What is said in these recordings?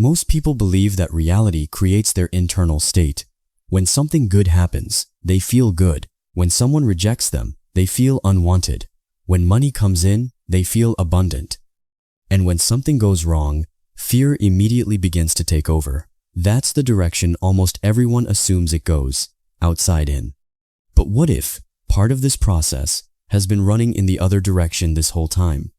Most people believe that reality creates their internal state. When something good happens, they feel good. When someone rejects them, they feel unwanted. When money comes in, they feel abundant. And when something goes wrong, fear immediately begins to take over. That's the direction almost everyone assumes it goes, outside in. But what if part of this process has been running in the other direction this whole time?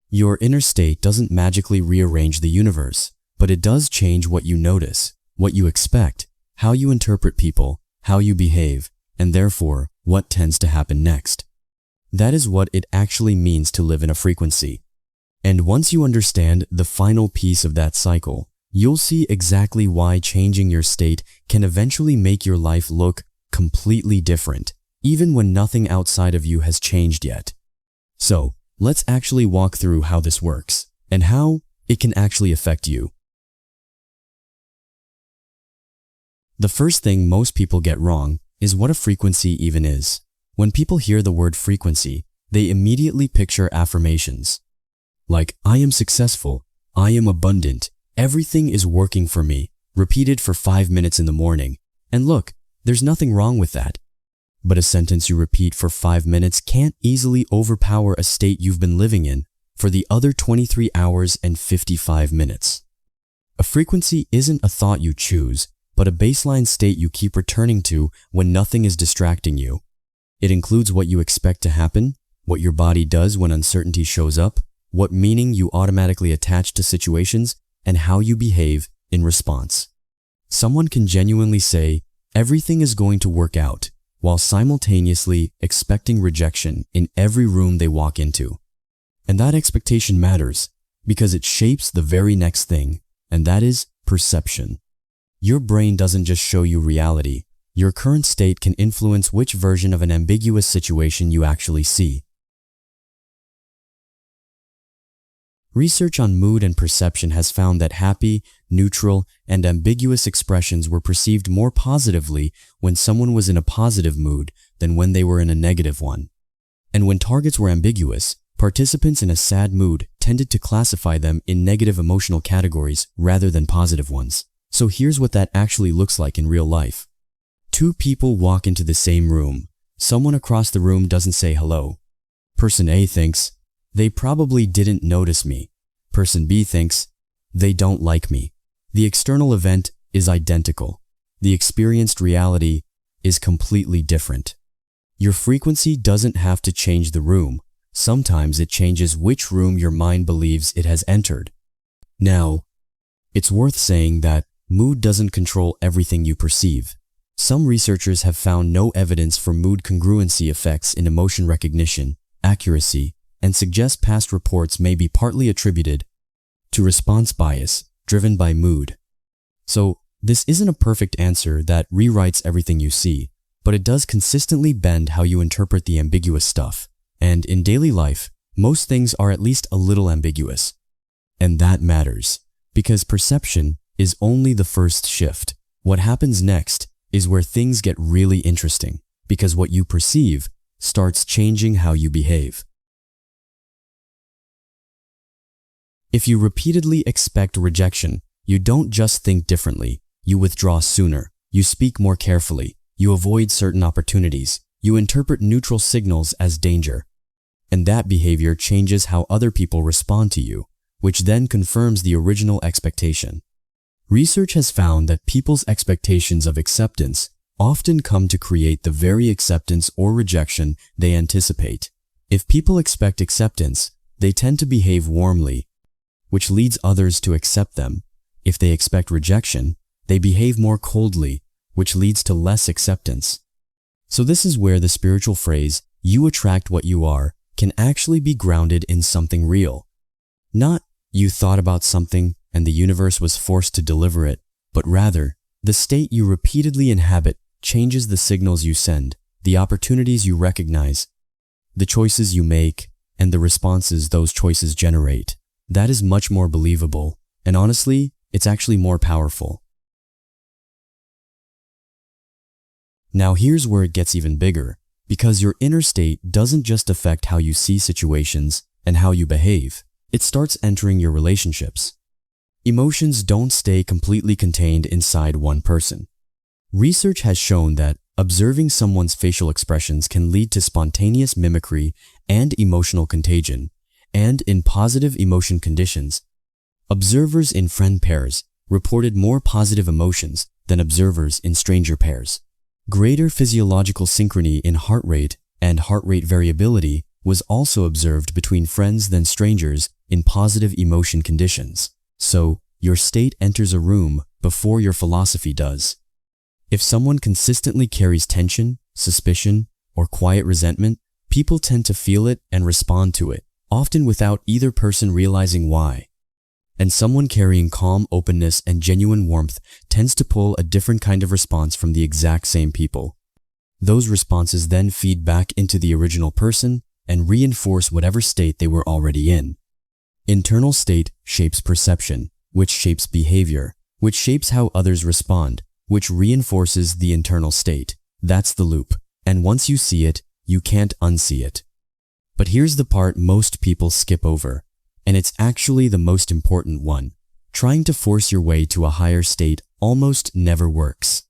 Your inner state doesn't magically rearrange the universe, but it does change what you notice, what you expect, how you interpret people, how you behave, and therefore, what tends to happen next. That is what it actually means to live in a frequency. And once you understand the final piece of that cycle, you'll see exactly why changing your state can eventually make your life look completely different, even when nothing outside of you has changed yet. So, let's actually walk through how this works, and how it can actually affect you. The first thing most people get wrong is what a frequency even is. When people hear the word frequency, they immediately picture affirmations. Like, I am successful, I am abundant, everything is working for me, repeated for 5 minutes in the morning. And look, there's nothing wrong with that. But a sentence you repeat for 5 minutes can't easily overpower a state you've been living in for the other 23 hours and 55 minutes. A frequency isn't a thought you choose, but a baseline state you keep returning to when nothing is distracting you. It includes what you expect to happen, what your body does when uncertainty shows up, what meaning you automatically attach to situations, and how you behave in response. Someone can genuinely say, everything is going to work out, while simultaneously expecting rejection in every room they walk into. And that expectation matters because it shapes the very next thing, and that is perception. Your brain doesn't just show you reality. Your current state can influence which version of an ambiguous situation you actually see. Research on mood and perception has found that happy, neutral, and ambiguous expressions were perceived more positively when someone was in a positive mood than when they were in a negative one. And when targets were ambiguous, participants in a sad mood tended to classify them in negative emotional categories rather than positive ones. So here's what that actually looks like in real life. Two people walk into the same room. Someone across the room doesn't say hello. Person A thinks, they probably didn't notice me. Person B thinks, they don't like me. The external event is identical. The experienced reality is completely different. Your frequency doesn't have to change the room. Sometimes it changes which room your mind believes it has entered. Now, it's worth saying that mood doesn't control everything you perceive. Some researchers have found no evidence for mood congruency effects in emotion recognition, accuracy, and suggest past reports may be partly attributed to response bias driven by mood. So, this isn't a perfect answer that rewrites everything you see, but it does consistently bend how you interpret the ambiguous stuff. And in daily life, most things are at least a little ambiguous. And that matters, because perception is only the first shift. What happens next is where things get really interesting, because what you perceive starts changing how you behave. If you repeatedly expect rejection, you don't just think differently, you withdraw sooner, you speak more carefully, you avoid certain opportunities, you interpret neutral signals as danger. And that behavior changes how other people respond to you, which then confirms the original expectation. Research has found that people's expectations of acceptance often come to create the very acceptance or rejection they anticipate. If people expect acceptance, they tend to behave warmly, which leads others to accept them. If they expect rejection, they behave more coldly, which leads to less acceptance. So this is where the spiritual phrase, "you attract what you are," can actually be grounded in something real. Not, you thought about something and the universe was forced to deliver it, but rather, the state you repeatedly inhabit changes the signals you send, the opportunities you recognize, the choices you make, and the responses those choices generate. That is much more believable, and honestly, it's actually more powerful. Now here's where it gets even bigger, because your inner state doesn't just affect how you see situations and how you behave. It starts entering your relationships. emotions don't stay completely contained inside one person. Research has shown that observing someone's facial expressions can lead to spontaneous mimicry and emotional contagion, and in positive emotion conditions, observers in friend pairs reported more positive emotions than observers in stranger pairs. Greater physiological synchrony in heart rate and heart rate variability was also observed between friends than strangers in positive emotion conditions. So, your state enters a room before your philosophy does. If someone consistently carries tension, suspicion, or quiet resentment, people tend to feel it and respond to it, often without either person realizing why. And someone carrying calm openness and genuine warmth tends to pull a different kind of response from the exact same people. Those responses then feed back into the original person and reinforce whatever state they were already in. Internal state shapes perception, which shapes behavior, which shapes how others respond, which reinforces the internal state. That's the loop. And once you see it, you can't unsee it. But here's the part most people skip over, and it's actually the most important one. Trying to force your way to a higher state almost never works.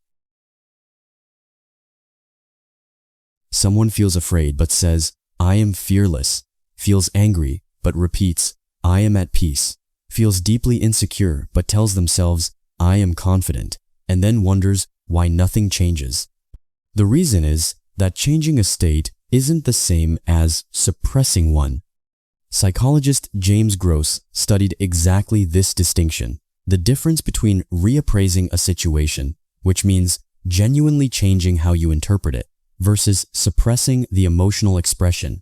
Someone feels afraid but says, "I am fearless," feels angry but repeats, "I am at peace," feels deeply insecure but tells themselves, "I am confident," and then wonders why nothing changes. The reason is that changing a state isn't the same as suppressing one. Psychologist James Gross studied exactly this distinction, the difference between reappraising a situation, which means genuinely changing how you interpret it, versus suppressing the emotional expression,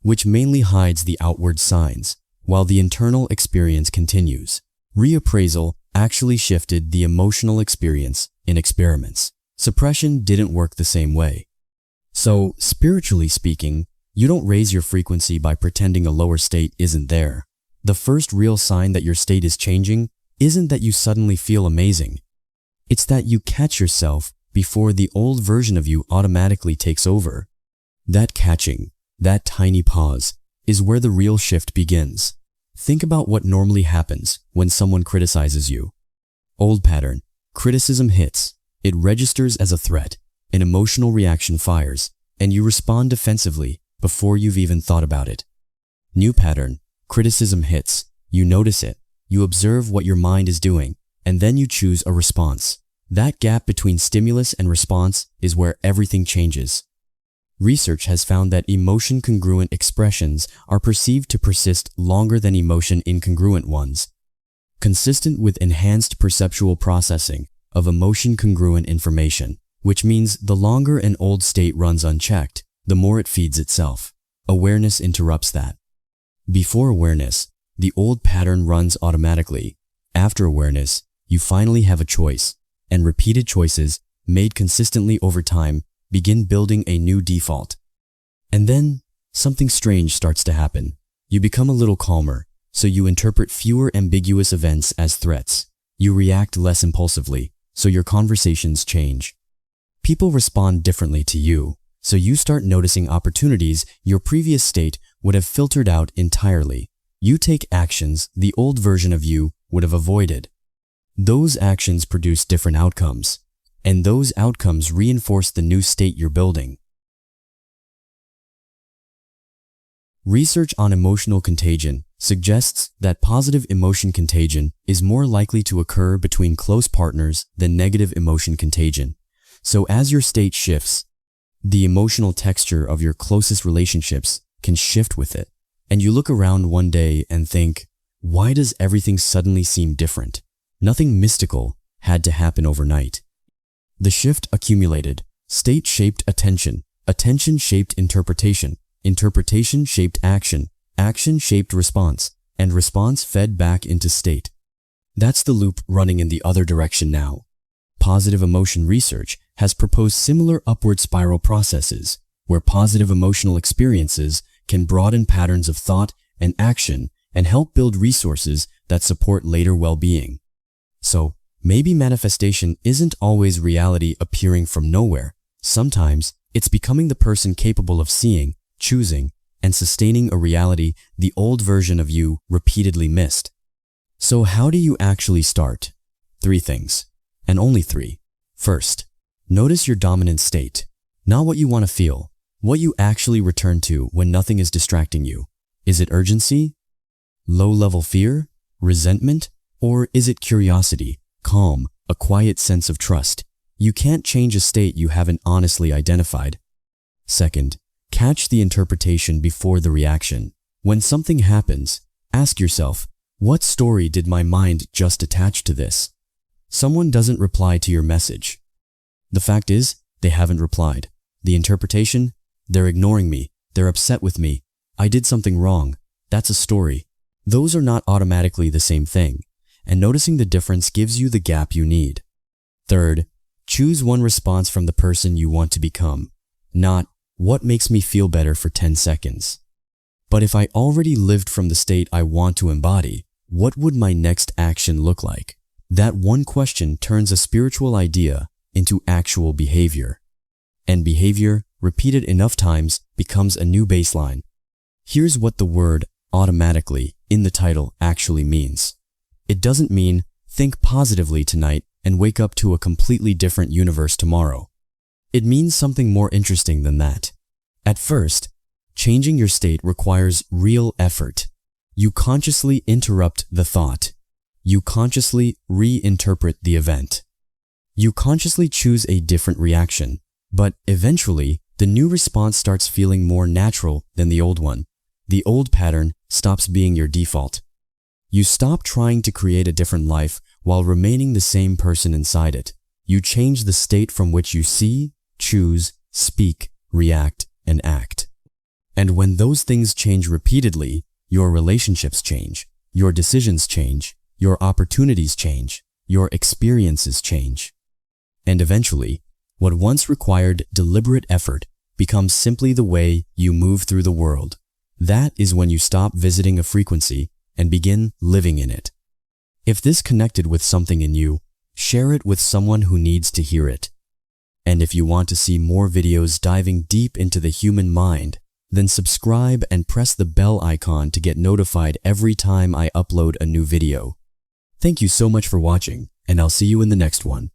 which mainly hides the outward signs, while the internal experience continues. Reappraisal actually shifted the emotional experience in experiments. Suppression didn't work the same way. So, spiritually speaking, you don't raise your frequency by pretending a lower state isn't there. The first real sign that your state is changing isn't that you suddenly feel amazing. It's that you catch yourself before the old version of you automatically takes over. That catching, that tiny pause, is where the real shift begins. Think about what normally happens when someone criticizes you. Old pattern. Criticism hits. It registers as a threat. An emotional reaction fires, and you respond defensively before you've even thought about it. New pattern. Criticism hits. You notice it. You observe what your mind is doing, and then you choose a response. That gap between stimulus and response is where everything changes. Research has found that emotion-congruent expressions are perceived to persist longer than emotion-incongruent ones, consistent with enhanced perceptual processing of emotion-congruent information, which means the longer an old state runs unchecked, the more it feeds itself. Awareness interrupts that. Before awareness, the old pattern runs automatically. After awareness, you finally have a choice, and repeated choices, made consistently over time, begin building a new default. And then, something strange starts to happen. You become a little calmer, so you interpret fewer ambiguous events as threats. You react less impulsively, so your conversations change. People respond differently to you, so you start noticing opportunities your previous state would have filtered out entirely. You take actions the old version of you would have avoided. Those actions produce different outcomes, and those outcomes reinforce the new state you're building. Research on emotional contagion suggests that positive emotion contagion is more likely to occur between close partners than negative emotion contagion. So as your state shifts, the emotional texture of your closest relationships can shift with it. And you look around one day and think, why does everything suddenly seem different? Nothing mystical had to happen overnight. The shift accumulated. State shaped attention. Attention shaped interpretation. Interpretation shaped action. Action shaped response. And response fed back into state. That's the loop running in the other direction now. Positive emotion research has proposed similar upward spiral processes, where positive emotional experiences can broaden patterns of thought and action and help build resources that support later well-being. So, maybe manifestation isn't always reality appearing from nowhere. Sometimes, it's becoming the person capable of seeing, choosing, and sustaining a reality the old version of you repeatedly missed. So how do you actually start? 3 things, and only 3. First, notice your dominant state, not what you want to feel, what you actually return to when nothing is distracting you. Is it urgency, low-level fear, resentment, or is it curiosity, calm, a quiet sense of trust? You can't change a state you haven't honestly identified. Second, catch the interpretation before the reaction. When something happens, ask yourself, what story did my mind just attach to this? Someone doesn't reply to your message. The fact is, they haven't replied. The interpretation, they're ignoring me, they're upset with me, I did something wrong. That's a story. Those are not automatically the same thing, and noticing the difference gives you the gap you need. Third, choose one response from the person you want to become, not what makes me feel better for 10 seconds. But if I already lived from the state I want to embody, what would my next action look like? That one question turns a spiritual idea into actual behavior. And behavior, repeated enough times, becomes a new baseline. Here's what the word automatically in the title actually means. It doesn't mean think positively tonight and wake up to a completely different universe tomorrow. It means something more interesting than that. At first, changing your state requires real effort. You consciously interrupt the thought. You consciously reinterpret the event. You consciously choose a different reaction, but eventually, the new response starts feeling more natural than the old one. The old pattern stops being your default. You stop trying to create a different life while remaining the same person inside it. You change the state from which you see, choose, speak, react, and act. And when those things change repeatedly, your relationships change, your decisions change, your opportunities change, your experiences change. And eventually, what once required deliberate effort becomes simply the way you move through the world. That is when you stop visiting a frequency and begin living in it. If this connected with something in you, share it with someone who needs to hear it. And if you want to see more videos diving deep into the human mind, then subscribe and press the bell icon to get notified every time I upload a new video. Thank you so much for watching, and I'll see you in the next one.